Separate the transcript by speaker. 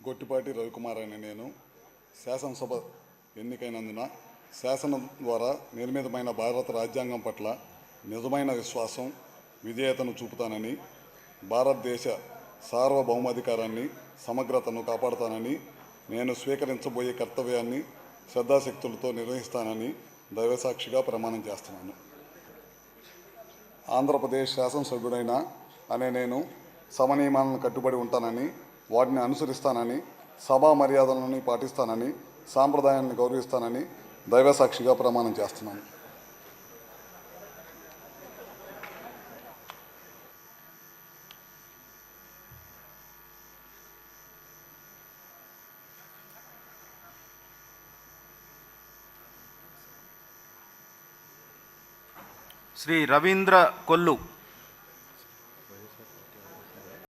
Speaker 1: గొట్టిపాటి రవికుమార్ అనే నేను శాసనసభ ఎన్నికైనందున శాసనం ద్వారా నిర్మితమైన భారత రాజ్యాంగం పట్ల నిజమైన విశ్వాసం, విధేయతను చూపుతానని, భారతదేశ సార్వభౌమాధికారాన్ని, సమగ్రతను కాపాడుతానని, నేను స్వీకరించబోయే కర్తవ్యాన్ని శ్రద్ధాశక్తులతో నిర్వహిస్తానని దైవసాక్షిగా ప్రమాణం చేస్తున్నాను. ఆంధ్రప్రదేశ్ శాసనసభ్యుడైన అనే నేను సభ నియమాలను కట్టుబడి ఉంటానని, వాటిని అనుసరిస్తానని, సభా మర్యాదలను పాటిస్తానని, సాంప్రదాయాన్ని గౌరవిస్తానని దైవసాక్షిగా ప్రమాణం చేస్తున్నాను.
Speaker 2: శ్రీ రవీంద్ర కొల్లు.